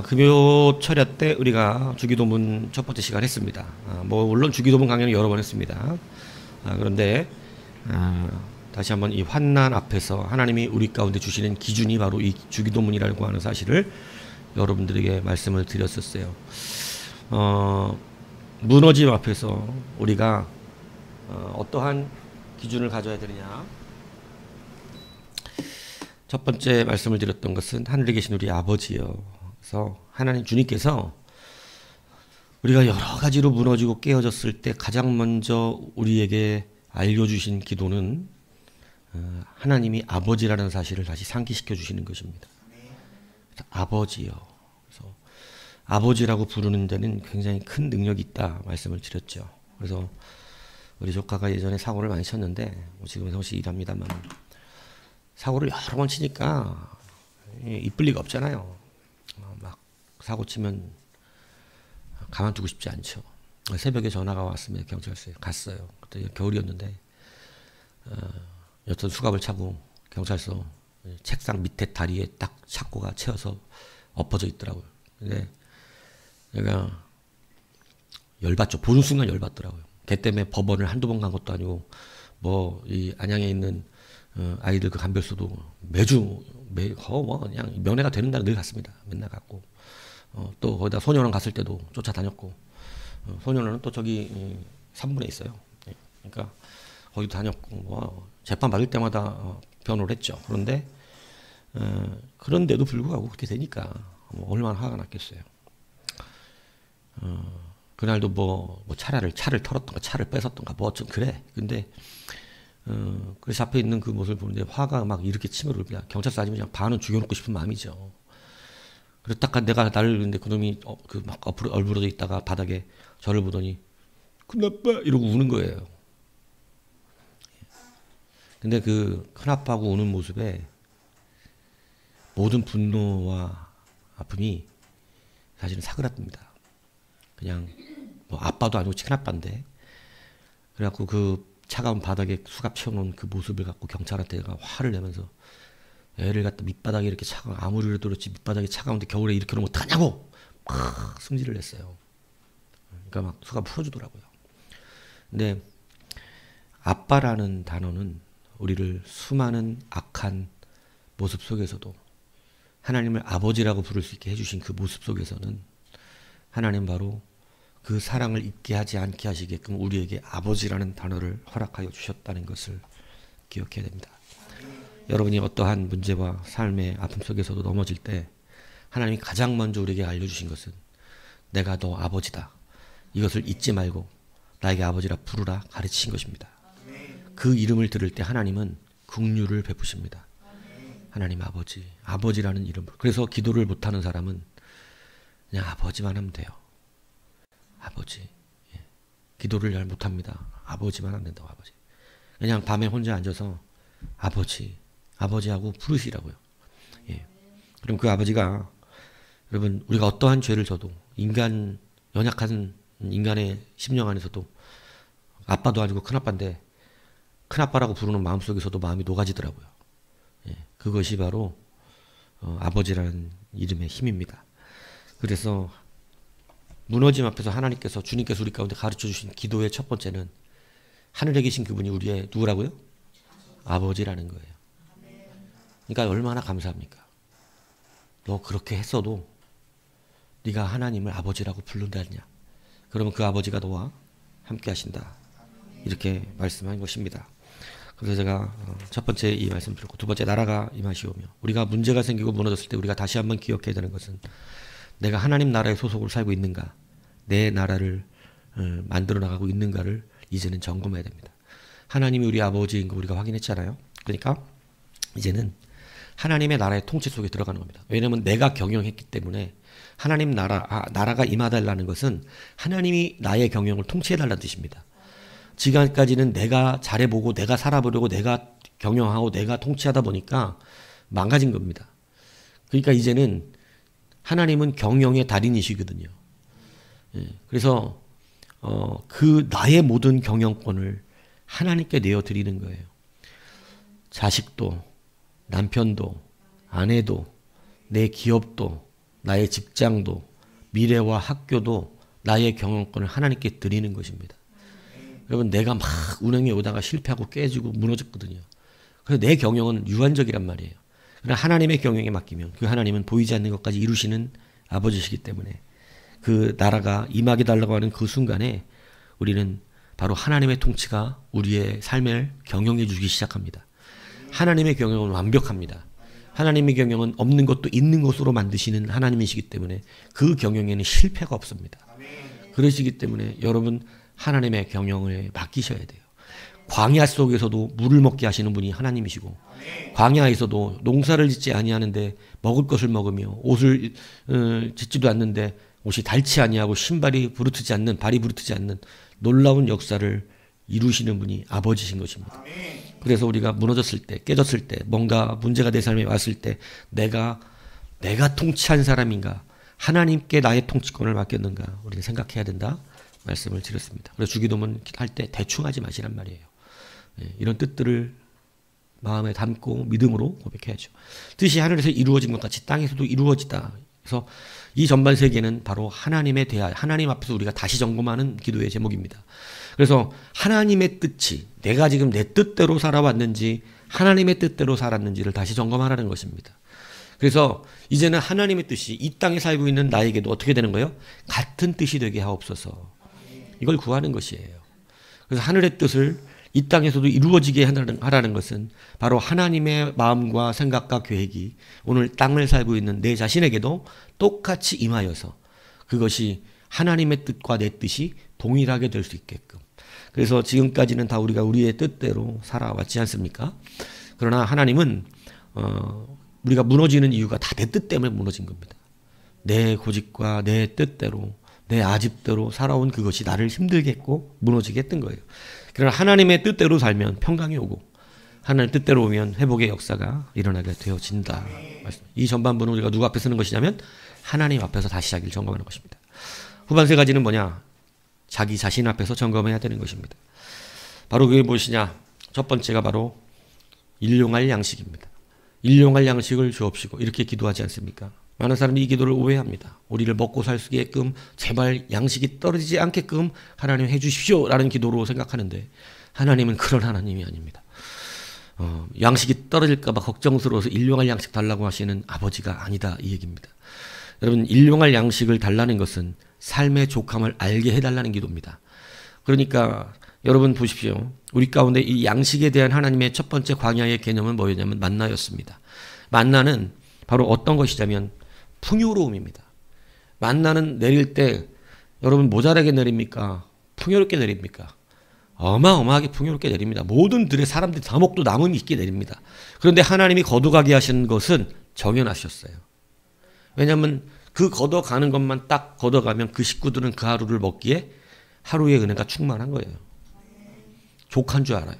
금요 철야 때 우리가 주기도문 첫 번째 시간 했습니다. 물론 주기도문 강연을 여러 번 했습니다. 그런데 다시 한번 이 환난 앞에서 하나님이 우리 가운데 주시는 기준이 바로 이 주기도문이라고 하는 사실을 여러분들에게 말씀을 드렸었어요. 무너짐 앞에서 우리가 어떠한 기준을 가져야 되느냐. 첫 번째 말씀을 드렸던 것은 하늘에 계신 우리 아버지요. 그래서 하나님 주님께서 우리가 여러 가지로 무너지고 깨어졌을 때 가장 먼저 우리에게 알려주신 기도는 하나님이 아버지라는 사실을 다시 상기시켜 주시는 것입니다. 아버지요. 그래서 아버지라고 부르는 데는 굉장히 큰 능력이 있다 말씀을 드렸죠. 그래서 우리 조카가 예전에 사고를 많이 쳤는데 지금은 혹시 일합니다만 사고를 여러 번 치니까 이쁠 리가 없잖아요. 막 사고 치면 가만두고 싶지 않죠. 새벽에 전화가 왔습니다. 경찰서에 갔어요. 그때 겨울이었는데 어떤 수갑을 차고 경찰서 책상 밑에 다리에 딱 차고가 채워서 엎어져 있더라고요. 근데 내가 열받죠. 보는 순간 열받더라고요. 걔 때문에 법원을 한두 번 간 것도 아니고 뭐 이 안양에 있는 아이들 그 감별소도 매주 그냥 면회가 되는 날 늘 갔습니다. 맨날 갔고 또 거기다 소년원 갔을 때도 쫓아다녔고 소년원은 또 저기 3분에 있어요. 그러니까 거기도 다녔고 재판 받을 때마다 변호를 했죠. 그런데도 불구하고 그렇게 되니까 얼마나 화가 났겠어요. 그날도 뭐 차를 털었던가 차를 뺏었던가 뭐 좀 그래. 근데 그래서 앞에 있는 그 모습을 보는데 화가 막 이렇게 치밀어옵니다. 경찰서 아니면 그냥 반은 죽여놓고 싶은 마음이죠. 그래서 딱 내가 나를 그런데 그놈이 막 얼부러져 있다가 바닥에 저를 보더니 큰아빠 이러고 우는 거예요. 근데 그 큰아빠하고 우는 모습에 모든 분노와 아픔이 사실은 사그라듭니다. 그냥 뭐 아빠도 아니고 친아빠인데 그래갖고 그 차가운 바닥에 수갑 채워놓은 그 모습을 갖고 경찰한테 화를 내면서 애를 갖다 밑바닥에 이렇게 아무리 그래도 그렇지 밑바닥에 차가운데 겨울에 이렇게 놓으면 어떡하냐고 막 승질을 냈어요. 그러니까 막 수갑 풀어주더라고요. 근데 아빠라는 단어는 우리를 수많은 악한 모습 속에서도 하나님을 아버지라고 부를 수 있게 해주신 그 모습 속에서는 하나님 바로 그 사랑을 잊게 하지 않게 하시게끔 우리에게 아버지라는 단어를 허락하여 주셨다는 것을 기억해야 됩니다. 여러분이 어떠한 문제와 삶의 아픔 속에서도 넘어질 때 하나님이 가장 먼저 우리에게 알려주신 것은 내가 너 아버지다. 이것을 잊지 말고 나에게 아버지라 부르라 가르치신 것입니다. 그 이름을 들을 때 하나님은 긍휼을 베푸십니다. 하나님 아버지라는 이름으로. 그래서 기도를 못하는 사람은 그냥 아버지만 하면 돼요. 아버지. 기도를 잘 못합니다. 아버지만 하면 된다고 아버지. 그냥 밤에 혼자 앉아서 아버지하고 부르시라고요. 그럼 그 아버지가 여러분 우리가 어떠한 죄를 져도 연약한 인간의 심령 안에서도 아빠도 아니고 큰아빠인데 큰아빠라고 부르는 마음속에서도 마음이 녹아지더라고요. 그것이 바로 아버지라는 이름의 힘입니다. 그래서 무너짐 앞에서 주님께서 우리 가운데 가르쳐주신 기도의 첫 번째는 하늘에 계신 그분이 우리의 누구라고요? 아버지라는 거예요. 그러니까 얼마나 감사합니까? 너 그렇게 했어도 네가 하나님을 아버지라고 부른다냐? 그러면 그 아버지가 너와 함께 하신다. 이렇게 말씀한 것입니다. 그래서 제가 첫 번째 이 말씀 드렸고 두 번째 나라가 임하시오며 우리가 문제가 생기고 무너졌을 때 우리가 다시 한번 기억해야 되는 것은 내가 하나님 나라의 소속으로 살고 있는가 내 나라를 만들어 나가고 있는가를 이제는 점검해야 됩니다. 하나님이 우리 아버지인 거 우리가 확인했잖아요. 그러니까 이제는 하나님의 나라의 통치 속에 들어가는 겁니다. 왜냐하면 내가 경영했기 때문에 하나님 나라가 임하달라는 것은 하나님이 나의 경영을 통치해달라는 뜻입니다. 지금까지는 내가 잘해보고 내가 살아보려고 내가 경영하고 내가 통치하다 보니까 망가진 겁니다. 그러니까 이제는 하나님은 경영의 달인이시거든요. 그래서 그 나의 모든 경영권을 하나님께 내어드리는 거예요. 자식도 남편도 아내도 내 기업도 나의 직장도, 미래와 학교도 나의 경영권을 하나님께 드리는 것입니다. 여러분, 내가 막 운행에 오다가 실패하고 깨지고 무너졌거든요. 그래서 내 경영은 유한적이란 말이에요. 그러나 하나님의 경영에 맡기면 그 하나님은 보이지 않는 것까지 이루시는 아버지시기 때문에 그 나라가 임하게 달라고 하는 그 순간에 우리는 바로 하나님의 통치가 우리의 삶을 경영해 주기 시작합니다. 하나님의 경영은 완벽합니다. 하나님의 경영은 없는 것도 있는 것으로 만드시는 하나님이시기 때문에 그 경영에는 실패가 없습니다. 그러시기 때문에 여러분 하나님의 경영을 맡기셔야 돼요. 광야 속에서도 물을 먹게 하시는 분이 하나님이시고 광야에서도 농사를 짓지 아니하는데 먹을 것을 먹으며 옷을 짓지도 않는데 옷이 닳지 아니하고 신발이 부르트지 않는 발이 부르트지 않는 놀라운 역사를 이루시는 분이 아버지신 것입니다. 그래서 우리가 무너졌을 때 깨졌을 때 뭔가 문제가 내 삶에 왔을 때 내가 통치한 사람인가 하나님께 나의 통치권을 맡겼는가 우리는 생각해야 된다 말씀을 드렸습니다. 그래서 주기도문 할 때 대충 하지 마시란 말이에요. 이런 뜻들을 마음에 담고 믿음으로 고백해야죠. 뜻이 하늘에서 이루어진 것 같이 땅에서도 이루어지다. 그래서 이 전반 세계는 바로 하나님에 대하여 하나님 앞에서 우리가 다시 점검하는 기도의 제목입니다. 그래서 하나님의 뜻이 내가 지금 내 뜻대로 살아왔는지 하나님의 뜻대로 살았는지를 다시 점검하라는 것입니다. 그래서 이제는 하나님의 뜻이 이 땅에 살고 있는 나에게도 어떻게 되는 거예요? 같은 뜻이 되게 하옵소서. 이걸 구하는 것이에요. 그래서 하늘의 뜻을 이 땅에서도 이루어지게 하라는 것은 바로 하나님의 마음과 생각과 계획이 오늘 땅을 살고 있는 내 자신에게도 똑같이 임하여서 그것이 하나님의 뜻과 내 뜻이 동일하게 될 수 있게끔. 그래서 지금까지는 다 우리가 우리의 뜻대로 살아왔지 않습니까? 그러나 하나님은 우리가 무너지는 이유가 다 내 뜻 때문에 무너진 겁니다. 내 고집과 내 뜻대로 내 아집대로 살아온 그것이 나를 힘들게 했고 무너지게 했던 거예요. 그러나 하나님의 뜻대로 살면 평강이 오고 하나님의 뜻대로 오면 회복의 역사가 일어나게 되어진다. 이 전반부는 우리가 누구 앞에 쓰는 것이냐면 하나님 앞에서 다시 자기를 점검하는 것입니다. 후반 세 가지는 뭐냐? 자기 자신 앞에서 점검해야 되는 것입니다. 바로 그게 무엇이냐? 첫 번째가 바로 일용할 양식입니다. 일용할 양식을 주옵시고 이렇게 기도하지 않습니까? 많은 사람이 이 기도를 오해합니다. 우리를 먹고 살 수 있게끔 제발 양식이 떨어지지 않게끔 하나님 해주십시오 라는 기도로 생각하는데 하나님은 그런 하나님이 아닙니다. 양식이 떨어질까 봐 걱정스러워서 일용할 양식 달라고 하시는 아버지가 아니다 이 얘기입니다. 여러분 일용할 양식을 달라는 것은 삶의 족함을 알게 해달라는 기도입니다. 그러니까 여러분 보십시오. 우리 가운데 이 양식에 대한 하나님의 첫 번째 광야의 개념은 뭐였냐면 만나였습니다. 만나는 바로 어떤 것이냐면 풍요로움입니다. 만나는 내릴 때 여러분 모자라게 내립니까? 풍요롭게 내립니까? 어마어마하게 풍요롭게 내립니다. 모든 들의 사람들이 다 먹도 남음이 있게 내립니다. 그런데 하나님이 거두가게 하신 것은 정해놨었어요. 왜냐하면 그 걷어가는 것만 딱 걷어가면 그 식구들은 그 하루를 먹기에 하루의 은혜가 충만한 거예요. 족한 줄 알아요.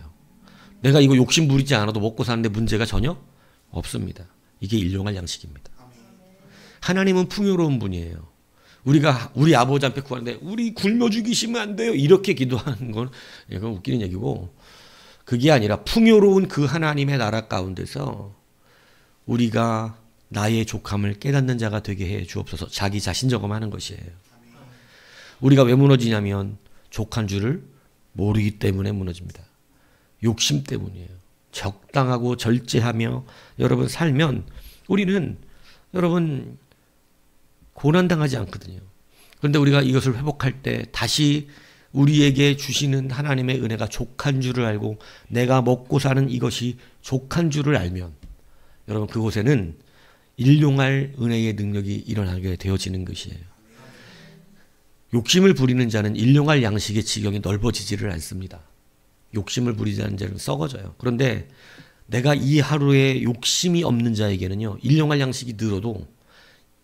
내가 이거 욕심 부리지 않아도 먹고 사는데 문제가 전혀 없습니다. 이게 일용할 양식입니다. 하나님은 풍요로운 분이에요. 우리가 우리 아버지 앞에 구하는데 우리 굶어 죽이시면 안 돼요. 이렇게 기도하는 건 이건 웃기는 얘기고 그게 아니라 풍요로운 그 하나님의 나라 가운데서 우리가 나의 족함을 깨닫는 자가 되게 해 주옵소서. 자기 자신 점검하는 것이에요. 우리가 왜 무너지냐면 족한 줄을 모르기 때문에 무너집니다. 욕심 때문이에요. 적당하고 절제하며 여러분 살면 우리는 여러분 고난당하지 않거든요. 그런데 우리가 이것을 회복할 때 다시 우리에게 주시는 하나님의 은혜가 족한 줄을 알고 내가 먹고 사는 이것이 족한 줄을 알면 여러분 그곳에는 일용할 은혜의 능력이 일어나게 되어지는 것이에요. 욕심을 부리는 자는 일용할 양식의 지경이 넓어지지를 않습니다. 욕심을 부리지 않는 자는 썩어져요. 그런데 내가 이 하루에 욕심이 없는 자에게는요. 일용할 양식이 늘어도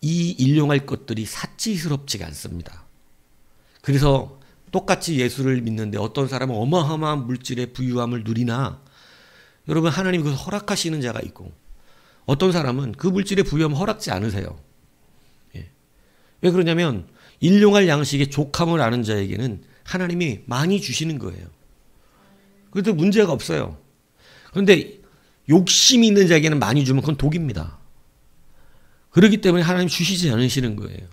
이 일용할 것들이 사치스럽지가 않습니다. 그래서 똑같이 예수를 믿는데 어떤 사람은 어마어마한 물질의 부유함을 누리나 여러분 하나님이 그것을 허락하시는 자가 있고 어떤 사람은 그 물질의 부유함을 허락지 않으세요. 예. 왜 그러냐면 일용할 양식의 족함을 아는 자에게는 하나님이 많이 주시는 거예요. 그래도 문제가 없어요. 그런데 욕심이 있는 자에게는 많이 주면 그건 독입니다. 그렇기 때문에 하나님 주시지 않으시는 거예요.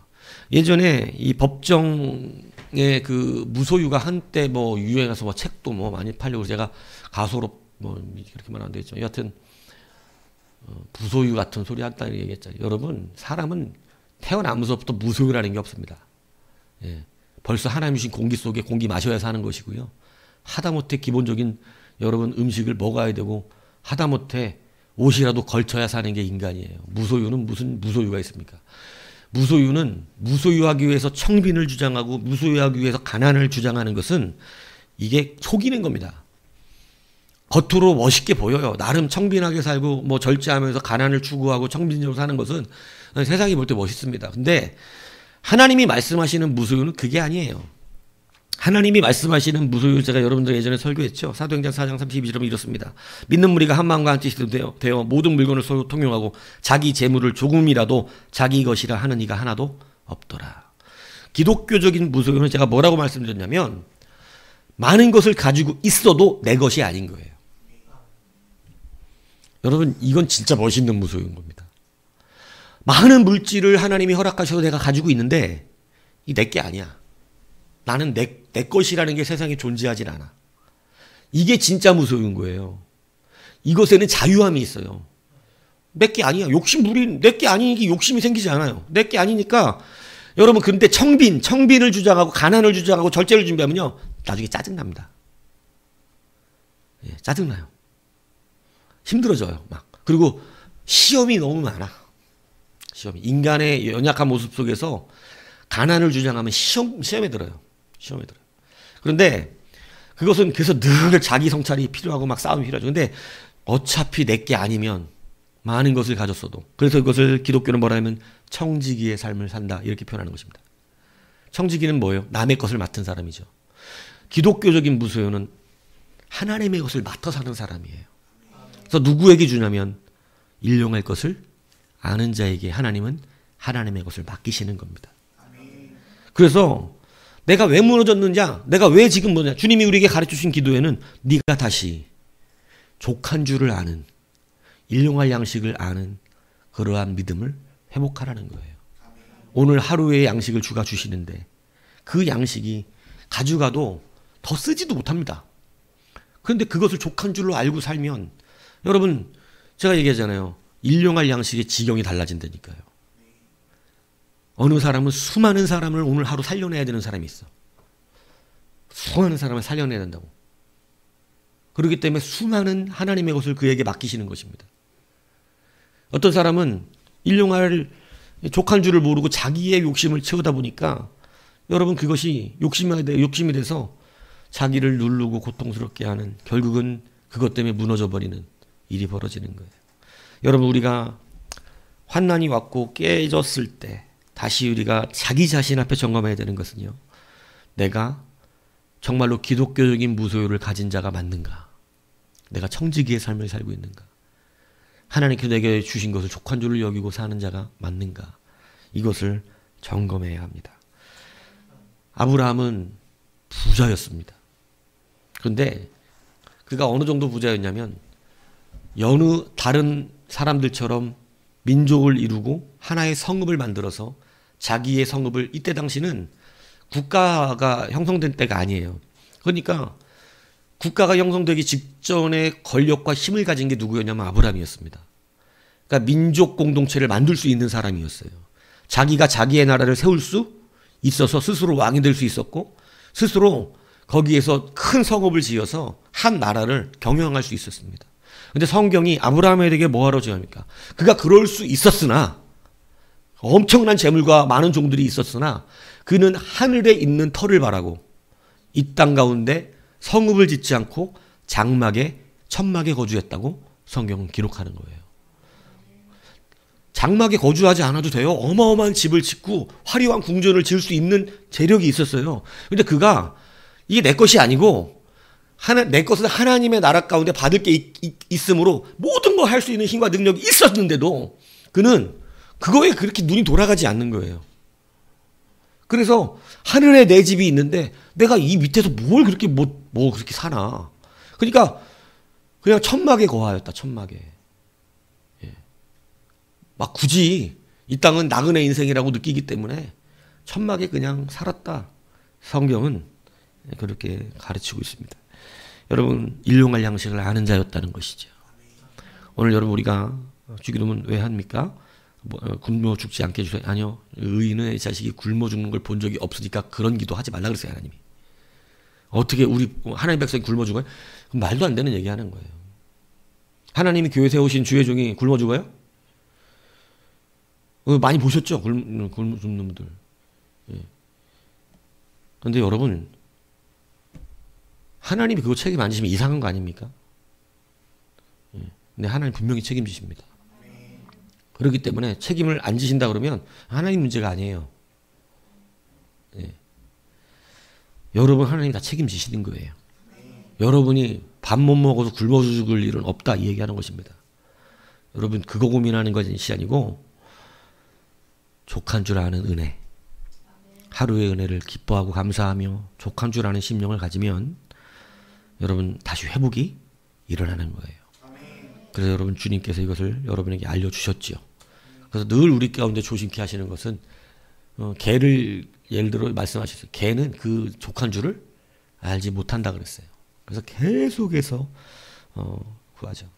예전에 이 법정의 그 무소유가 한때 뭐 유행해서 뭐 책도 뭐 많이 팔려고 제가 가소로 뭐 이렇게 말하면 되겠죠. 여하튼 부소유 같은 소리 한다는 얘기했잖아요. 여러분, 사람은 태어나면서부터 무소유라는 게 없습니다. 예. 벌써 하나님 주신 공기 속에 공기 마셔야 사는 것이고요. 하다못해 기본적인 여러분 음식을 먹어야 되고 하다못해 옷이라도 걸쳐야 사는 게 인간이에요. 무소유는 무슨 무소유가 있습니까? 무소유는 무소유하기 위해서 청빈을 주장하고 무소유하기 위해서 가난을 주장하는 것은 이게 속이는 겁니다. 겉으로 멋있게 보여요. 나름 청빈하게 살고 뭐 절제하면서 가난을 추구하고 청빈적으로 사는 것은 세상이 볼 때 멋있습니다. 근데 하나님이 말씀하시는 무소유는 그게 아니에요. 하나님이 말씀하시는 무소유, 제가 여러분들 예전에 설교했죠. 사도행전 4장 32절은 이렇습니다. 믿는 무리가 한 마음과 한 뜻이 되어 모든 물건을 서로 통용하고 자기 재물을 조금이라도 자기 것이라 하는 이가 하나도 없더라. 기독교적인 무소유는 제가 뭐라고 말씀드렸냐면 많은 것을 가지고 있어도 내 것이 아닌 거예요. 여러분, 이건 진짜 멋있는 무소유인 겁니다. 많은 물질을 하나님이 허락하셔서 내가 가지고 있는데 이 내 게 아니야. 나는 내 것이라는 게 세상에 존재하진 않아. 이게 진짜 무소유인 거예요. 이것에는 자유함이 있어요. 내 게 아니야. 욕심 부린 내 게 아니니까 욕심이 생기지 않아요. 내 게 아니니까 여러분, 근데 청빈을 주장하고 가난을 주장하고 절제를 준비하면요, 나중에 짜증납니다. 예, 짜증나요. 힘들어져요. 막. 그리고 시험이 너무 많아. 인간의 연약한 모습 속에서 가난을 주장하면 시험에 들어요. 그런데 그것은 그래서 늘 자기 성찰이 필요하고 막 싸움이 필요하죠. 근데 어차피 내게 아니면 많은 것을 가졌어도, 그래서 이것을 기독교는 뭐라 하면 청지기의 삶을 산다 이렇게 표현하는 것입니다. 청지기는 뭐예요? 남의 것을 맡은 사람이죠. 기독교적인 무소유는 하나님의 것을 맡아 사는 사람이에요. 그래서 누구에게 주냐면 일용할 것을 아는 자에게 하나님은 하나님의 것을 맡기시는 겁니다. 그래서 내가 왜 무너졌느냐, 내가 왜 지금 뭐냐, 주님이 우리에게 가르쳐주신 기도에는 네가 다시 족한 줄을 아는, 일용할 양식을 아는 그러한 믿음을 회복하라는 거예요. 오늘 하루의 양식을 주가 주시는데 그 양식이 가져가도 더 쓰지도 못합니다. 그런데 그것을 족한 줄로 알고 살면, 여러분, 제가 얘기하잖아요. 일용할 양식의 지경이 달라진다니까요. 어느 사람은 수많은 사람을 오늘 하루 살려내야 되는 사람이 있어. 수많은 사람을 살려내야 된다고. 그렇기 때문에 수많은 하나님의 것을 그에게 맡기시는 것입니다. 어떤 사람은 일용할 족한 줄을 모르고 자기의 욕심을 채우다 보니까 여러분, 그것이 욕심이 돼서 자기를 누르고 고통스럽게 하는, 결국은 그것 때문에 무너져 버리는 일이 벌어지는 거예요. 여러분, 우리가 환난이 왔고 깨졌을 때 다시 우리가 자기 자신 앞에 점검해야 되는 것은요, 내가 정말로 기독교적인 무소유를 가진 자가 맞는가? 내가 청지기의 삶을 살고 있는가? 하나님께서 내게 주신 것을 족한 줄을 여기고 사는 자가 맞는가? 이것을 점검해야 합니다. 아브라함은 부자였습니다. 그런데 그가 어느 정도 부자였냐면 여느 다른 사람들처럼 민족을 이루고 하나의 성읍을 만들어서 자기의 성읍을, 이때 당시는 국가가 형성된 때가 아니에요. 그러니까 국가가 형성되기 직전에 권력과 힘을 가진 게 누구였냐면 아브라함이었습니다. 그러니까 민족 공동체를 만들 수 있는 사람이었어요. 자기가 자기의 나라를 세울 수 있어서 스스로 왕이 될 수 있었고, 스스로 거기에서 큰 성읍을 지어서 한 나라를 경영할 수 있었습니다. 근데 성경이 아브라함에게 뭐하러 지합니까? 그가 그럴 수 있었으나, 엄청난 재물과 많은 종들이 있었으나 그는 하늘에 있는 터를 바라고 이 땅 가운데 성읍을 짓지 않고 장막에 천막에 거주했다고 성경은 기록하는 거예요. 장막에 거주하지 않아도 돼요. 어마어마한 집을 짓고 화려한 궁전을 지을 수 있는 재력이 있었어요. 근데 그가 이게 내 것이 아니고 내 것은 하나님의 나라 가운데 받을 게 있으므로 모든 걸 할 수 있는 힘과 능력이 있었는데도 그는 그거에 그렇게 눈이 돌아가지 않는 거예요. 그래서 하늘에 내 집이 있는데 내가 이 밑에서 뭘 그렇게 그렇게 사나. 그러니까 그냥 천막에 거하였다. 천막에. 예. 막 굳이 이 땅은 나그네 인생이라고 느끼기 때문에 천막에 그냥 살았다. 성경은 그렇게 가르치고 있습니다. 여러분, 일용할 양식을 아는 자였다는 것이죠. 오늘 여러분, 우리가 주기도문 왜 합니까? 굶어 죽지 않게 해주세요. 아니요. 의인의 자식이 굶어 죽는 걸 본 적이 없으니까 그런 기도 하지 말라 그랬어요, 하나님이. 어떻게 우리 하나님 백성이 굶어 죽어요? 말도 안 되는 얘기 하는 거예요. 하나님이 교회 세우신 주의 종이 굶어 죽어요? 많이 보셨죠? 굶어 죽는 분들. 그런데 여러분, 하나님이 그거 책임 안 지시면 이상한 거 아닙니까? 근데 하나님 분명히 책임지십니다. 그렇기 때문에 책임을 안 지신다 그러면 하나님 문제가 아니에요. 여러분, 하나님이 다 책임지시는 거예요. 여러분이 밥 못 먹어서 굶어 죽을 일은 없다, 이 얘기하는 것입니다. 여러분, 그거 고민하는 것이 아니고 족한 줄 아는 은혜, 하루의 은혜를 기뻐하고 감사하며 족한 줄 아는 심령을 가지면 여러분 다시 회복이 일어나는 거예요. 그래서 여러분, 주님께서 이것을 여러분에게 알려주셨지요. 그래서 늘 우리 가운데 조심케 하시는 것은 개를 예를 들어 말씀하셨어요. 개는 그 족한 줄을 알지 못한다 그랬어요. 그래서 계속해서 구하죠.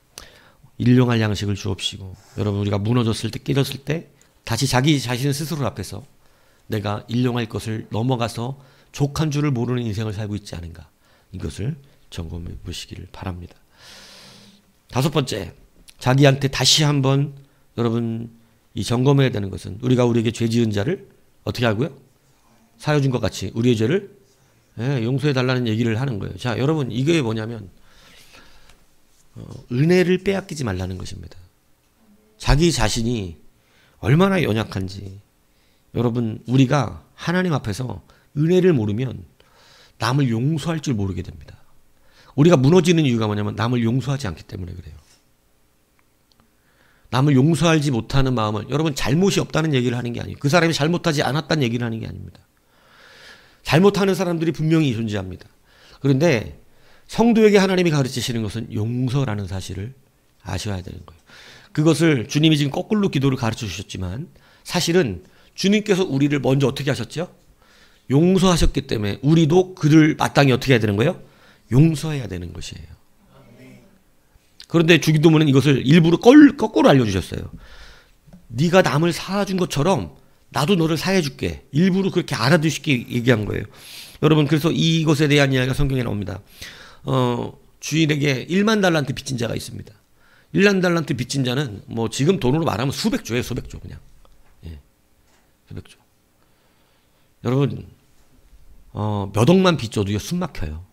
일용할 양식을 주옵시고, 여러분, 우리가 무너졌을 때, 깨졌을 때 다시 자기 자신 스스로 앞에서 내가 일용할 것을 넘어가서 족한 줄을 모르는 인생을 살고 있지 않은가, 이것을 점검해 보시기를 바랍니다. 다섯 번째, 자기한테 다시 한번 여러분 이 점검해야 되는 것은, 우리가 우리에게 죄 지은 자를 어떻게 하고요? 사여 준 것 같이 우리의 죄를 용서해 달라는 얘기를 하는 거예요. 자, 여러분, 이게 뭐냐면 은혜를 빼앗기지 말라는 것입니다. 자기 자신이 얼마나 연약한지, 여러분, 우리가 하나님 앞에서 은혜를 모르면 남을 용서할 줄 모르게 됩니다. 우리가 무너지는 이유가 뭐냐면 남을 용서하지 않기 때문에 그래요. 남을 용서하지 못하는 마음은, 여러분, 잘못이 없다는 얘기를 하는 게 아니에요. 그 사람이 잘못하지 않았다는 얘기를 하는 게 아닙니다. 잘못하는 사람들이 분명히 존재합니다. 그런데 성도에게 하나님이 가르치시는 것은 용서라는 사실을 아셔야 되는 거예요. 그것을 주님이 지금 거꾸로 기도를 가르쳐 주셨지만, 사실은 주님께서 우리를 먼저 어떻게 하셨죠? 용서하셨기 때문에 우리도 그를 마땅히 어떻게 해야 되는 거예요? 용서해야 되는 것이에요. 그런데 주기도문은 이것을 일부러 거꾸로 알려주셨어요. 네가 남을 사준 것처럼 나도 너를 사해줄게. 일부러 그렇게 알아두시게 얘기한 거예요. 여러분, 그래서 이것에 대한 이야기가 성경에 나옵니다. 주인에게 1만 달란트 빚진 자가 있습니다. 1만 달란트 빚진 자는 뭐 지금 돈으로 말하면 수백조예요, 수백조 그냥. 수백조. 여러분, 몇 억만 빚져도요, 숨 막혀요.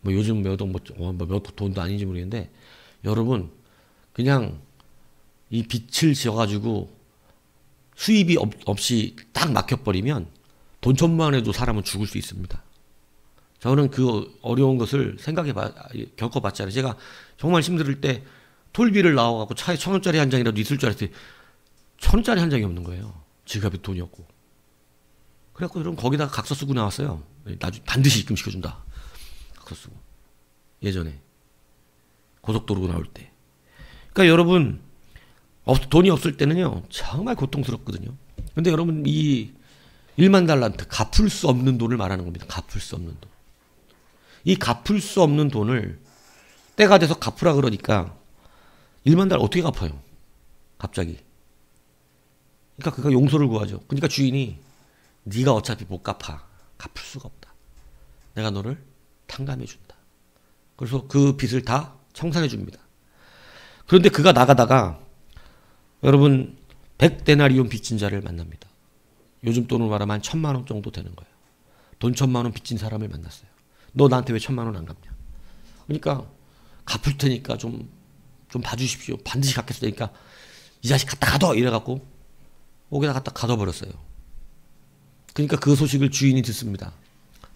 뭐 요즘 몇 억, 몇 돈도 아닌지 모르겠는데, 여러분, 그냥 이 빚을 지어가지고 수입이 없이 딱 막혀버리면 돈 1,000만 원 해도 사람은 죽을 수 있습니다. 저는 그 어려운 것을 겪어봤잖아요. 제가 정말 힘들 때 톨비를 나와갖고 차에 1,000원짜리 한 장이라도 있을 줄 알았더니 1,000원짜리 한 장이 없는 거예요. 지갑에 돈이 없고. 그래갖고 여러분, 거기다가 각서 쓰고 나왔어요. 나중에 반드시 입금시켜준다. 각서 쓰고. 예전에 고속도로 나올 때. 그러니까 여러분, 돈이 없을 때는요, 정말 고통스럽거든요. 근데 여러분, 이 1만 달란트, 갚을 수 없는 돈을 말하는 겁니다. 갚을 수 없는 돈. 이 갚을 수 없는 돈을 때가 돼서 갚으라 그러니까 1만 달러 어떻게 갚아요? 갑자기. 그러니까 그가 용서를 구하죠. 그러니까 주인이 네가 어차피 못 갚아. 갚을 수가 없다. 내가 너를 탕감해 준다. 그래서 그 빚을 다 청산해 줍니다. 그런데 그가 나가다가 여러분 100데나리온 빚진 자를 만납니다. 요즘 돈으로 말하면 한 1,000만 원 정도 되는 거예요. 돈 1,000만 원 빚진 사람을 만났어요. 너 나한테 왜 1,000만 원 안 갚냐? 그러니까 갚을 테니까 좀 봐주십시오. 반드시 갚겠으니까 이 자식 갖다 가둬! 이래갖고 옥에다 갖다 가둬버렸어요. 그러니까 그 소식을 주인이 듣습니다.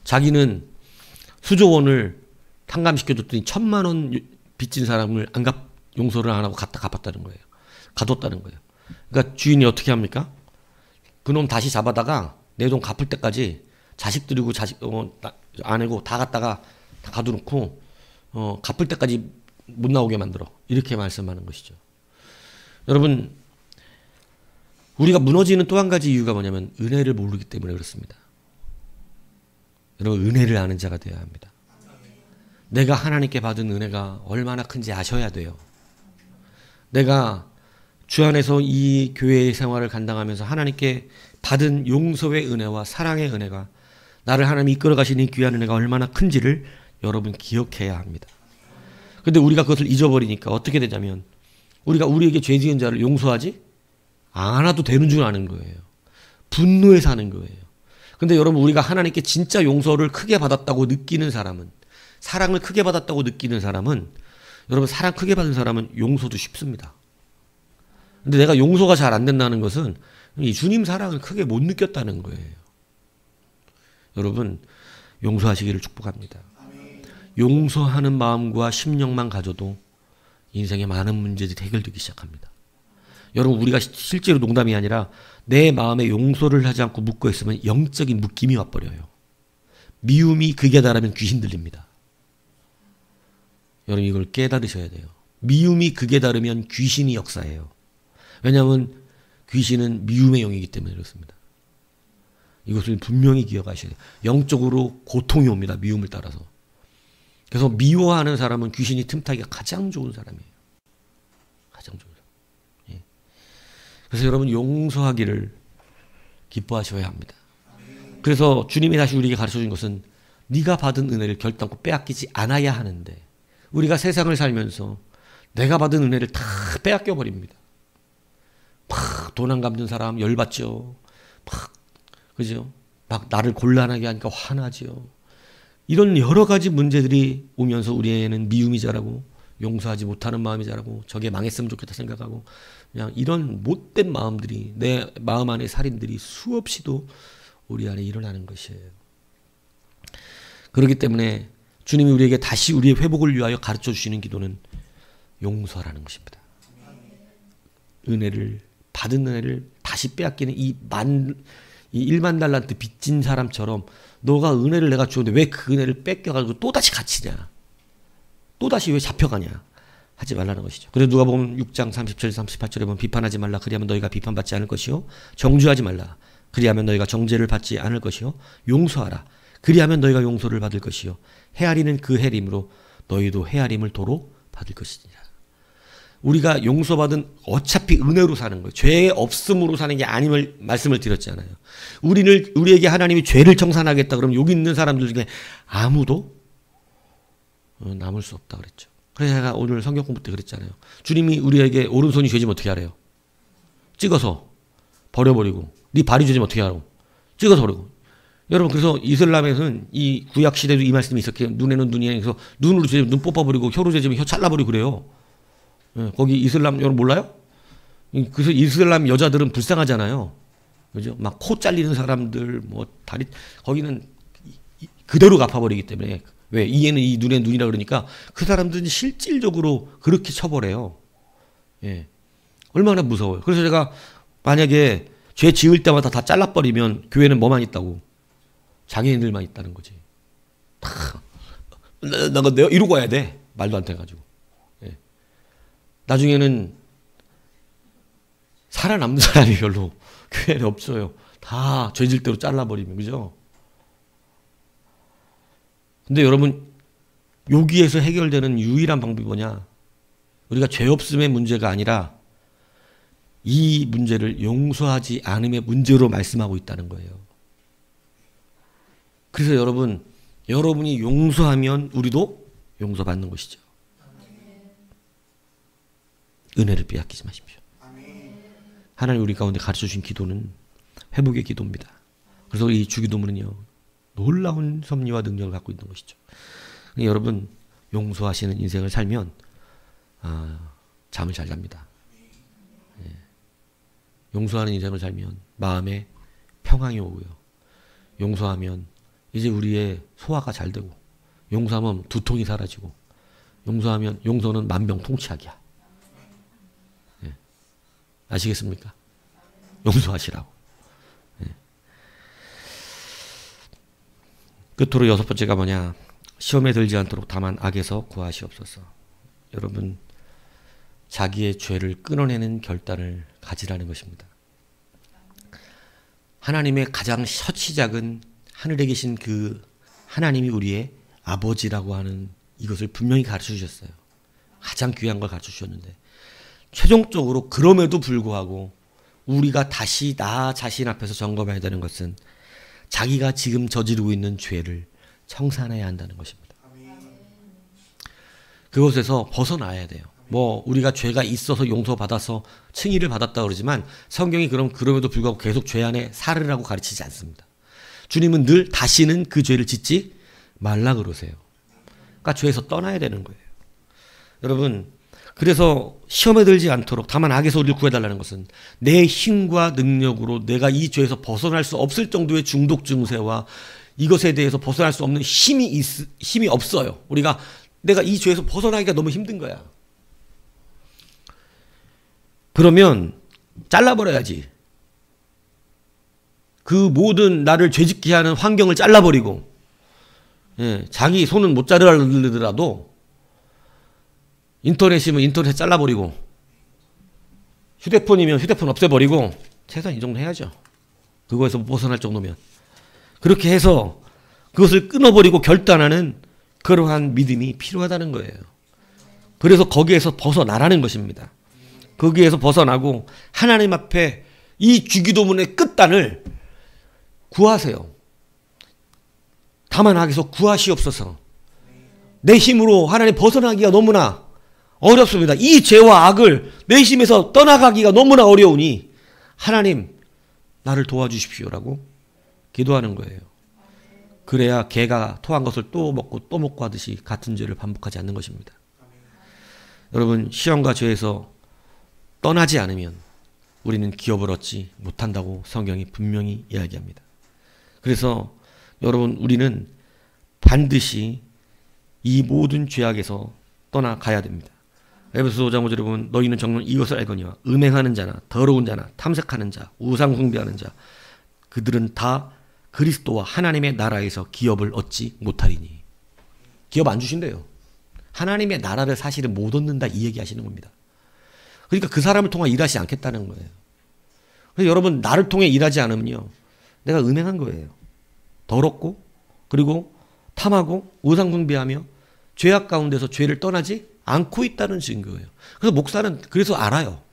자기는 수조원을 탕감시켜줬더니 1,000만 원 빚진 사람을 용서를 안 하고 갖다 갚았다는 거예요. 가뒀다는 거예요. 그러니까 주인이 어떻게 합니까? 그놈 다시 잡아다가 내 돈 갚을 때까지 자식들이고 아내고 다 갖다가 다 가둬놓고 갚을 때까지 못 나오게 만들어. 이렇게 말씀하는 것이죠. 여러분, 우리가 무너지는 또 한 가지 이유가 뭐냐면 은혜를 모르기 때문에 그렇습니다. 여러분, 은혜를 아는 자가 되어야 합니다. 내가 하나님께 받은 은혜가 얼마나 큰지 아셔야 돼요. 내가 주 안에서 이 교회의 생활을 감당하면서 하나님께 받은 용서의 은혜와 사랑의 은혜가 나를 하나님이 이끌어 가시는 귀한 은혜가 얼마나 큰지를 여러분 기억해야 합니다. 근데 우리가 그것을 잊어버리니까 어떻게 되냐면 우리가 우리에게 죄 지은 자를 용서하지 않아도 되는 줄 아는 거예요. 분노해서 하는 거예요. 근데 여러분, 우리가 하나님께 진짜 용서를 크게 받았다고 느끼는 사람은, 사랑을 크게 받았다고 느끼는 사람은, 여러분, 사랑 크게 받은 사람은 용서도 쉽습니다. 근데 내가 용서가 잘 안 된다는 것은 이 주님 사랑을 크게 못 느꼈다는 거예요. 여러분, 용서하시기를 축복합니다. 용서하는 마음과 심령만 가져도 인생의 많은 문제들이 해결되기 시작합니다. 여러분, 우리가 실제로 농담이 아니라 내 마음에 용서를 하지 않고 묻고 있으면 영적인 묶임이 와버려요. 미움이 극에 달하면 귀신 들립니다. 여러분, 이걸 깨달으셔야 돼요. 미움이 극에 달하면 귀신이 역사해요. 왜냐하면 귀신은 미움의 영이기 때문에 그렇습니다. 이것을 분명히 기억하셔야 돼요. 영적으로 고통이 옵니다. 미움을 따라서. 그래서 미워하는 사람은 귀신이 틈타기가 가장 좋은 사람이에요. 가장 좋은 사람. 예. 그래서 여러분, 용서하기를 기뻐하셔야 합니다. 그래서 주님이 다시 우리에게 가르쳐준 것은 네가 받은 은혜를 결단코 빼앗기지 않아야 하는데, 우리가 세상을 살면서 내가 받은 은혜를 다 빼앗겨 버립니다. 막 돈 안 갚는 사람 열받죠. 막, 그죠? 막 나를 곤란하게 하니까 화나죠. 이런 여러 가지 문제들이 오면서 우리에는 미움이 자라고 용서하지 못하는 마음이 자라고 저게 망했으면 좋겠다 생각하고 그냥 이런 못된 마음들이, 내 마음 안에 살인들이 수없이도 우리 안에 일어나는 것이에요. 그렇기 때문에 주님이 우리에게 다시 우리의 회복을 위하여 가르쳐 주시는 기도는 용서라는 것입니다. 은혜를, 받은 은혜를 다시 빼앗기는 이 1만 달란트 빚진 사람처럼 너가 은혜를 내가 주었는데 왜 그 은혜를 뺏겨가지고 또다시 갇히냐, 또다시 왜 잡혀가냐 하지 말라는 것이죠. 그래서 누가복음 6장 37, 38절에 보면 비판하지 말라 그리하면 너희가 비판받지 않을 것이요, 정죄하지 말라 그리하면 너희가 정죄를 받지 않을 것이요, 용서하라 그리하면 너희가 용서를 받을 것이요, 헤아리는 그 헤아림으로 너희도 헤아림을 도로 받을 것이니라. 우리가 용서받은 어차피 은혜로 사는 거예요. 죄 없음으로 사는 게 아님을 말씀을 드렸잖아요. 우리에게 하나님이 죄를 청산하겠다 그러면 여기 있는 사람들 중에 아무도 남을 수 없다 그랬죠. 그래서 제가 오늘 성경 공부 때 그랬잖아요. 주님이 우리에게 오른손이 죄지면 어떻게 하래요? 찍어서 버려버리고, 네 발이 죄지면 어떻게 하라고? 찍어서 버리고. 여러분, 그래서 이슬람에서는 이 구약 시대도 이 말씀이 있었게 눈에는 눈이 아니라 눈으로 죄지면 눈 뽑아버리고 혀로 죄지면 혀 잘라버리고 그래요. 거기 이슬람 여러분 몰라요? 그래서 이슬람 여자들은 불쌍하잖아요. 그죠? 막 코 잘리는 사람들, 뭐 다리, 거기는 그대로 갚아버리기 때문에. 왜? 이에는 이 눈에 눈이라 그러니까 그 사람들은 실질적으로 그렇게 처벌해요. 예. 얼마나 무서워요. 그래서 제가 만약에 죄 지을 때마다 다 잘라버리면 교회는 뭐만 있다고? 장애인들만 있다는 거지. 나 내가 이러고 와야 돼. 말도 안 돼가지고. 예. 나중에는 살아남는 사람이 별로 교회에 없어요. 다 죄질 대로 잘라버리면. 그죠? 근데 여러분, 여기에서 해결되는 유일한 방법이 뭐냐? 우리가 죄 없음의 문제가 아니라 이 문제를 용서하지 않음의 문제로 말씀하고 있다는 거예요. 그래서 여러분이 용서하면 우리도 용서받는 것이죠. 은혜를 빼앗기지 마십시오. 하나님 우리 가운데 가르쳐 주신 기도는 회복의 기도입니다. 그래서 이 주기도문은요, 놀라운 섭리와 능력을 갖고 있는 것이죠. 여러분, 용서하시는 인생을 살면 잠을 잘 잡니다. 예. 용서하는 인생을 살면 마음에 평안이 오고요. 용서하면 이제 우리의 소화가 잘 되고, 용서하면 두통이 사라지고, 용서하면 용서는 만병통치약이야. 예. 아시겠습니까? 용서하시라고. 예. 끝으로 6번째가 뭐냐? 시험에 들지 않도록 다만 악에서 구하시옵소서. 여러분, 자기의 죄를 끊어내는 결단을 가지라는 것입니다. 하나님의 가장 첫 시작은 하늘에 계신 그 하나님이 우리의 아버지라고 하는 이것을 분명히 가르쳐 주셨어요. 가장 귀한 걸 가르쳐 주셨는데 최종적으로 그럼에도 불구하고 우리가 다시 나 자신 앞에서 점검해야 되는 것은 자기가 지금 저지르고 있는 죄를 청산해야 한다는 것입니다. 그것에서 벗어나야 돼요. 뭐 우리가 죄가 있어서 용서받아서 칭의를 받았다 그러지만 성경이 그럼에도 불구하고 계속 죄 안에 살으라고 가르치지 않습니다. 주님은 늘 다시는 그 죄를 짓지 말라 그러세요. 그러니까 죄에서 떠나야 되는 거예요. 여러분, 그래서 시험에 들지 않도록 다만 악에서 우리를 구해달라는 것은 내 힘과 능력으로 내가 이 죄에서 벗어날 수 없을 정도의 중독 증세와 이것에 대해서 벗어날 수 없는 힘이 없어요. 내가 이 죄에서 벗어나기가 너무 힘든 거야. 그러면 잘라버려야지. 그 모든 나를 죄짓게 하는 환경을 잘라버리고, 자기 손은 못 자르더라도 인터넷이면 인터넷 잘라버리고, 휴대폰이면 휴대폰 없애버리고, 최소한 이 정도 해야죠. 그거에서 벗어날 정도면. 그렇게 해서 그것을 끊어버리고 결단하는 그러한 믿음이 필요하다는 거예요. 그래서 거기에서 벗어나라는 것입니다. 거기에서 벗어나고 하나님 앞에 이 주기도문의 끝단을 구하세요. 다만 악에서 구하시옵소서. 내 힘으로 하나님 벗어나기가 너무나 어렵습니다. 이 죄와 악을 내 힘에서 떠나가기가 너무나 어려우니 하나님 나를 도와주십시오라고 기도하는 거예요. 그래야 개가 토한 것을 또 먹고 하듯이 같은 죄를 반복하지 않는 것입니다. 여러분, 시험과 죄에서 떠나지 않으면 우리는 기업을 얻지 못한다고 성경이 분명히 이야기합니다. 그래서 여러분, 우리는 반드시 이 모든 죄악에서 떠나가야 됩니다. 에베소 5장 5절에 보면 너희는 정녕 이것을 알거니와 음행하는 자나 더러운 자나 탐색하는 자 우상 숭배하는 자 그들은 다 그리스도와 하나님의 나라에서 기업을 얻지 못하리니. 기업 안 주신대요. 하나님의 나라를 사실은 못 얻는다 이 얘기하시는 겁니다. 그러니까 그 사람을 통해 일하지 않겠다는 거예요. 그래서 여러분, 나를 통해 일하지 않으면요, 내가 음행한 거예요. 더럽고 그리고 탐하고 우상 숭배하며 죄악 가운데서 죄를 떠나지 않고 있다는 증거예요. 그래서 목사는 그래서 알아요.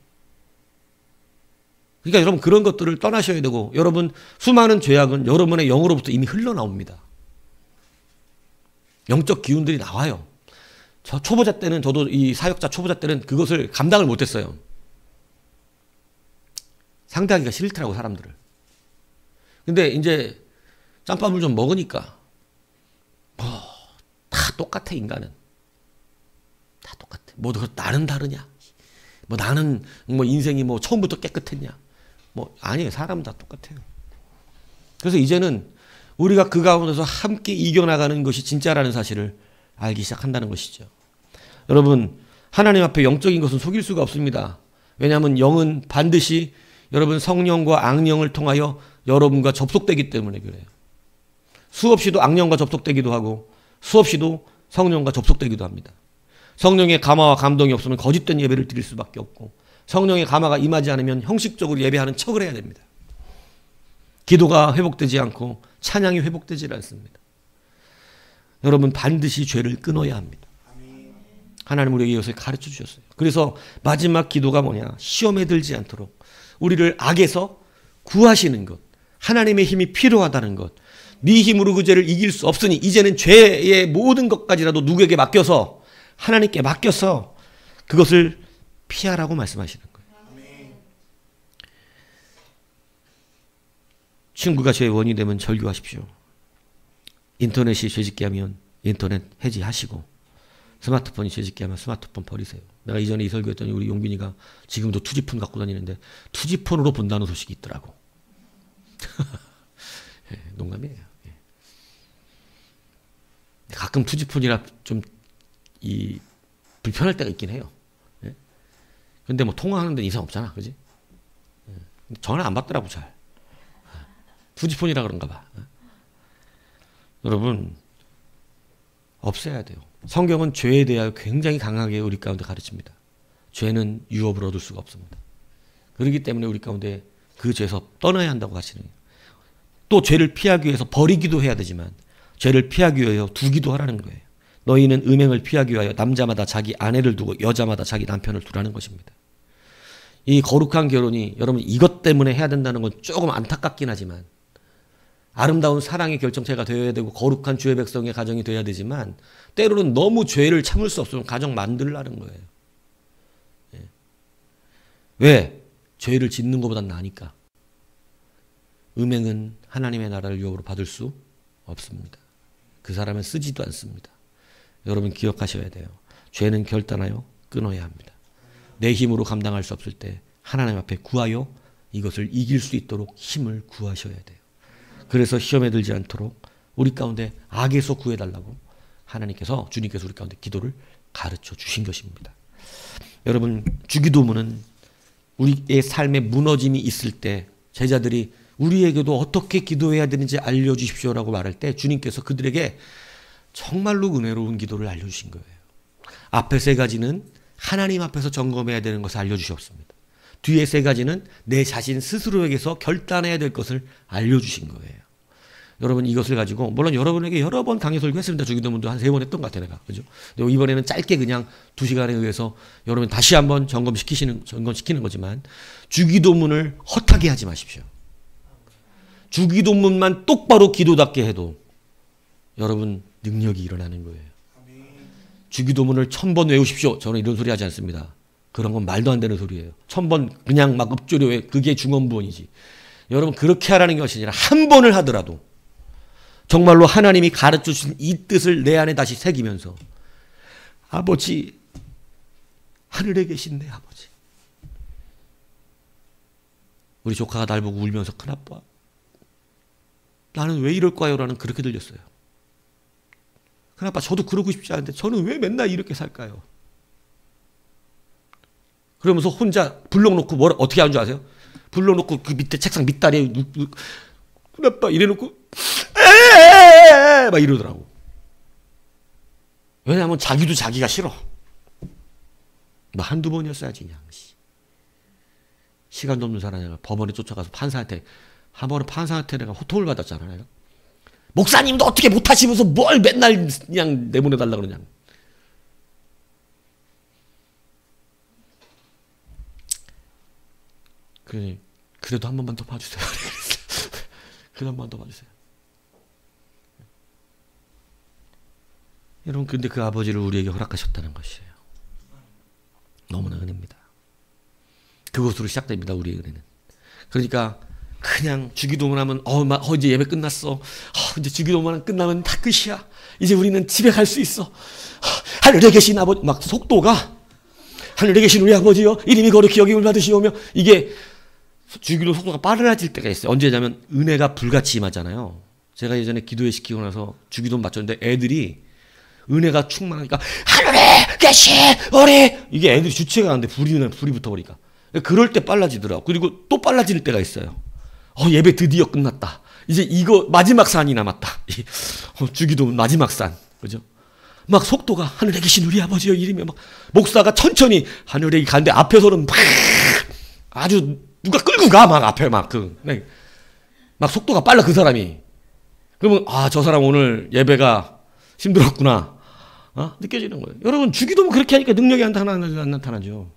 그러니까 여러분, 그런 것들을 떠나셔야 되고, 여러분 수많은 죄악은 여러분의 영으로부터 이미 흘러나옵니다. 영적 기운들이 나와요. 저 초보자 때는, 저도 이 사역자 초보자 때는 그것을 감당을 못했어요. 상대하기가 싫더라고, 사람들을. 근데 이제 짬밥을 좀 먹으니까 다 똑같아. 인간은 다 똑같아. 뭐 나는 다르냐, 뭐 나는 뭐 인생이 뭐 처음부터 깨끗했냐, 뭐 아니에요. 사람은 다 똑같아요. 그래서 이제는 우리가 그 가운데서 함께 이겨나가는 것이 진짜라는 사실을 알기 시작한다는 것이죠. 여러분, 하나님 앞에 영적인 것은 속일 수가 없습니다. 왜냐하면 영은 반드시 여러분 성령과 악령을 통하여 여러분과 접속되기 때문에 그래요. 수없이도 악령과 접속되기도 하고 수없이도 성령과 접속되기도 합니다. 성령의 감화와 감동이 없으면 거짓된 예배를 드릴 수밖에 없고, 성령의 감화가 임하지 않으면 형식적으로 예배하는 척을 해야 됩니다. 기도가 회복되지 않고 찬양이 회복되지 않습니다. 여러분, 반드시 죄를 끊어야 합니다. 하나님 우리에게 이것을 가르쳐 주셨어요. 그래서 마지막 기도가 뭐냐? 시험에 들지 않도록 우리를 악에서 구하시는 것, 하나님의 힘이 필요하다는 것. 네 힘으로 그 죄를 이길 수 없으니 이제는 죄의 모든 것까지라도 누구에게 맡겨서, 하나님께 맡겨서 그것을 피하라고 말씀하시는 거예요. 친구가 죄의 원인이 되면 절교하십시오. 인터넷이 죄짓게 하면 인터넷 해지하시고, 스마트폰이 죄짓게 하면 스마트폰 버리세요. 내가 이전에 이 설교했더니 우리 용빈이가 지금도 투지폰 갖고 다니는데 투지폰으로 본다는 소식이 있더라고. 예, 농담이에요. 예. 가끔 투지폰이라 좀 불편할 때가 있긴 해요. 예? 근데 뭐 통화하는 데는 이상 없잖아, 그지? 예. 전화 안 받더라고 잘. 투지폰이라 그런가 봐. 예? 여러분, 없애야 돼요. 성경은 죄에 대하여 굉장히 강하게 우리 가운데 가르칩니다. 죄는 유업을 얻을 수가 없습니다. 그렇기 때문에 우리 가운데 그 죄에서 떠나야 한다고 하시는 거예요. 또 죄를 피하기 위해서 버리기도 해야 되지만 죄를 피하기 위하여 두기도 하라는 거예요. 너희는 음행을 피하기 위하여 남자마다 자기 아내를 두고 여자마다 자기 남편을 두라는 것입니다. 이 거룩한 결혼이 여러분 이것 때문에 해야 된다는 건 조금 안타깝긴 하지만 아름다운 사랑의 결정체가 되어야 되고 거룩한 주의 백성의 가정이 되어야 되지만 때로는 너무 죄를 참을 수 없으면 가정 만들라는 거예요. 예. 왜? 죄를 짓는 것보단 나으니까. 음행은 하나님의 나라를 유업으로 받을 수 없습니다. 그 사람은 쓰지도 않습니다. 여러분 기억하셔야 돼요. 죄는 결단하여 끊어야 합니다. 내 힘으로 감당할 수 없을 때 하나님 앞에 구하여 이것을 이길 수 있도록 힘을 구하셔야 돼요. 그래서 시험에 들지 않도록 우리 가운데 악에서 구해달라고 하나님께서 주님께서 우리 가운데 기도를 가르쳐 주신 것입니다. 여러분 주기도문은 우리의 삶에 무너짐이 있을 때 제자들이 우리에게도 어떻게 기도해야 되는지 알려주십시오라고 말할 때 주님께서 그들에게 정말로 은혜로운 기도를 알려주신 거예요. 앞에 세 가지는 하나님 앞에서 점검해야 되는 것을 알려주셨습니다. 뒤에 세 가지는 내 자신 스스로에게서 결단해야 될 것을 알려주신 거예요. 여러분 이것을 가지고 물론 여러분에게 여러 번 강의 설교했습니다. 주기도문도 한 3번 했던 것 같아요. 내가. 그죠? 근데 이번에는 짧게 그냥 2시간에 의해서 여러분 다시 한번 점검시키는 거지만 주기도문을 헛하게 하지 마십시오. 주기도문만 똑바로 기도답게 해도 여러분 능력이 일어나는 거예요. 주기도문을 1000번 외우십시오. 저는 이런 소리 하지 않습니다. 그런 건 말도 안 되는 소리예요. 1000번 그냥 막 읊조려 왜 그게 중언부언이지. 여러분 그렇게 하라는 것이 아니라 한 번을 하더라도 정말로 하나님이 가르쳐 주신 이 뜻을 내 안에 다시 새기면서 아버지 하늘에 계신 내 아버지 우리 조카가 날 보고 울면서 큰아빠 나는 왜 이럴까요? 라는 그렇게 들렸어요. 큰아빠 저도 그러고 싶지 않은데 저는 왜 맨날 이렇게 살까요? 그러면서 혼자 불러놓고 어떻게 하는 줄 아세요? 불러놓고 그 밑에 책상 밑다리에 큰아빠 이래놓고 에에에에 막 이러더라고. 왜냐하면 자기도 자기가 싫어. 뭐 한두 번이었어야지 그냥. 시간도 없는 사람이 법원에 쫓아가서 판사한테 한 번은 판사한테 내가 호통을 받았잖아요. 목사님도 어떻게 못하시면서 뭘 맨날 그냥 내보내달라 그러냐. 그래도 한 번만 더 봐주세요. 그래도 한 번 더 봐주세요. 여러분 근데 그 아버지를 우리에게 허락하셨다는 것이에요. 너무나 은혜입니다. 그것으로 시작됩니다. 우리의 은혜는. 그러니까 그냥 주기도문 하면 이제 예배 끝났어. 이제 주기도문 끝나면 다 끝이야. 이제 우리는 집에 갈 수 있어. 하늘에 계신 아버지 막 속도가 하늘에 계신 우리 아버지여 이름이 거룩히 여김을 받으시오며 이게 주기도 속도가 빨라질 때가 있어요. 언제냐면 은혜가 불같이 임하잖아요. 제가 예전에 기도회 시키고 나서 주기도문 맞췄는데 애들이 은혜가 충만하니까 하늘에 계신 우리 이게 애들이 주체가 안 돼. 불이 붙어버리니까. 그럴 때 빨라지더라고. 그리고 또 빨라질 때가 있어요. 예배 드디어 끝났다. 이제 이거 마지막 산이 남았다. 주기도문 마지막 산. 그죠? 막 속도가 하늘에 계신 우리 아버지여 이름이 막 목사가 천천히 하늘에 가는데 앞에서는 막 아주 누가 끌고 가 막 앞에 막 속도가 빨라 그 사람이. 그러면 저 사람 오늘 예배가 힘들었구나. 느껴지는 거예요. 여러분 주기도문 그렇게 하니까 능력이 안 나타나죠.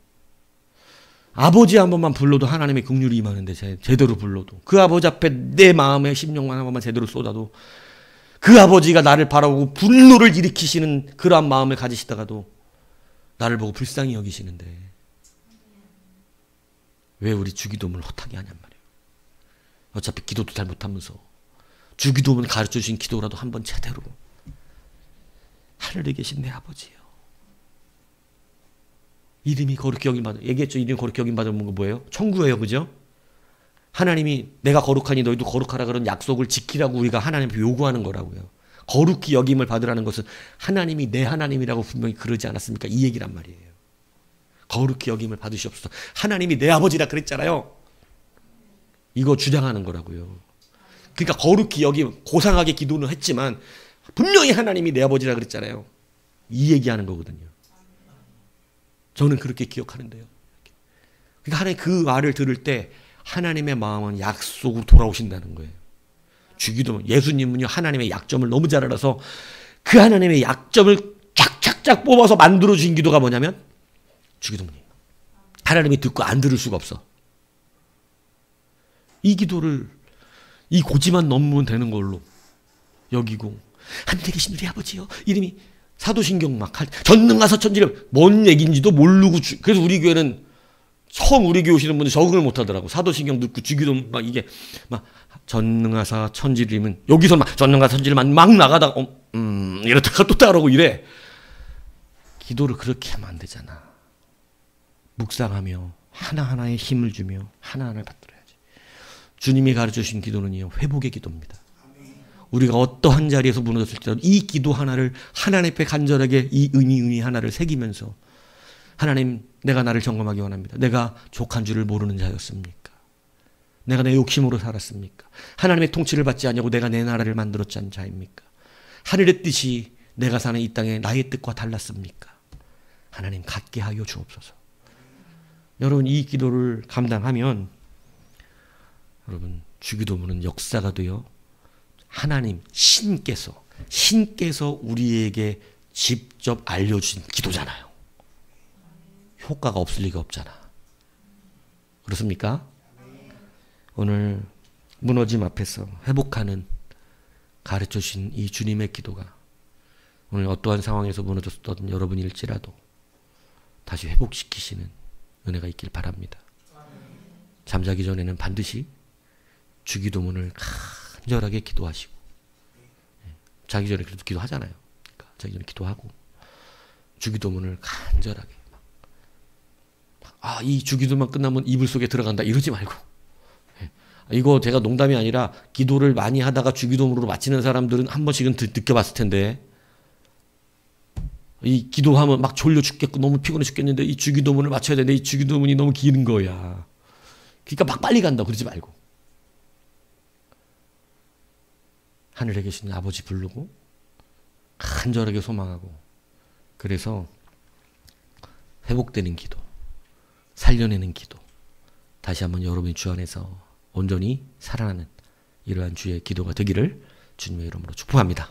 아버지 한 번만 불러도 하나님의 긍휼이 임하는데 제대로 불러도 그 아버지 앞에 내 마음의 심령만 한 번만 제대로 쏟아도 그 아버지가 나를 바라보고 분노를 일으키시는 그러한 마음을 가지시다가도 나를 보고 불쌍히 여기시는데 왜 우리 주기도문을 헛하게 하냔 말이에요. 어차피 기도도 잘 못하면서 주기도문 가르쳐 주신 기도라도 한번 제대로 하늘에 계신 내 아버지요. 이름이 거룩히 여김 받은 얘기했죠. 이름이 거룩히 여김 받은 건 뭐예요? 천국이에요. 그죠? 하나님이 내가 거룩하니 너희도 거룩하라 그런 약속을 지키라고 우리가 하나님께 요구하는 거라고요. 거룩히 여김을 받으라는 것은 하나님이 내 하나님이라고 분명히 그러지 않았습니까? 이 얘기란 말이에요. 거룩히 여김을 받으시옵소서. 하나님이 내 아버지라 그랬잖아요. 이거 주장하는 거라고요. 그러니까 거룩히 여김 고상하게 기도는 했지만 분명히 하나님이 내 아버지라 그랬잖아요. 이 얘기하는 거거든요. 저는 그렇게 기억하는데요. 그러니까 하나님 그 말을 들을 때 하나님의 마음은 약속으로 돌아오신다는 거예요. 주기도문, 예수님은요 하나님의 약점을 너무 잘 알아서 그 하나님의 약점을 쫙쫙쫙 뽑아서 만들어 주신 기도가 뭐냐면 주기도문이에요. 하나님이 듣고 안 들을 수가 없어. 이 기도를 이 고지만 넘으면 되는 걸로 여기고, 하늘에 계신 우리 아버지요, 이름이 사도신경 막 할 전능하사 천지를 뭔 얘기인지도 모르고 그래서 우리 교회는 처음 우리 교회 오시는 분들 적응을 못 하더라고. 사도신경 듣고 주기도 막 이게 막 전능하사 천지림은 여기서 막 전능하사 천지를만 막 나가다가 이러다가 또 따라오고 이래. 기도를 그렇게 하면 안 되잖아. 묵상하며 하나하나에 힘을 주며 하나하나를 받들어야지. 주님이 가르쳐 주신 기도는요 회복의 기도입니다. 우리가 어떠한 자리에서 무너졌을 때도 이 기도 하나를 하나님 앞에 간절하게 이 의미 하나를 새기면서, 하나님 내가 나를 점검하기 원합니다. 내가 족한 줄을 모르는 자였습니까? 내가 내 욕심으로 살았습니까? 하나님의 통치를 받지 않냐고 내가 내 나라를 만들었지 않은 자입니까? 하늘의 뜻이 내가 사는 이 땅에 나의 뜻과 달랐습니까? 하나님 갖게 하여 주옵소서. 여러분 이 기도를 감당하면 여러분 주기도문은 역사가 되어 하나님 신께서 우리에게 직접 알려주신 기도잖아요. 효과가 없을 리가 없잖아. 그렇습니까? 오늘 무너짐 앞에서 회복하는 가르쳐 주신 이 주님의 기도가 오늘 어떠한 상황에서 무너졌던 여러분일지라도 다시 회복시키시는 은혜가 있길 바랍니다. 잠자기 전에는 반드시 주기도문을 간절하게 기도하시고, 자기 전에 그래도 기도하잖아요. 그러니까 자기 전에 기도하고 주기도문을 간절하게 이 주기도만 끝나면 이불 속에 들어간다 이러지 말고, 이거 제가 농담이 아니라 기도를 많이 하다가 주기도문으로 마치는 사람들은 한 번씩은 느껴봤을 텐데, 이 기도하면 막 졸려 죽겠고 너무 피곤해 죽겠는데 이 주기도문을 마쳐야 되는데 이 주기도문이 너무 긴 거야. 그러니까 막 빨리 간다 그러지 말고 하늘에 계신 아버지 부르고 간절하게 소망하고, 그래서 회복되는 기도, 살려내는 기도, 다시 한번 여러분이 주 안에서 온전히 살아나는 이러한 주의 기도가 되기를 주님의 이름으로 축복합니다.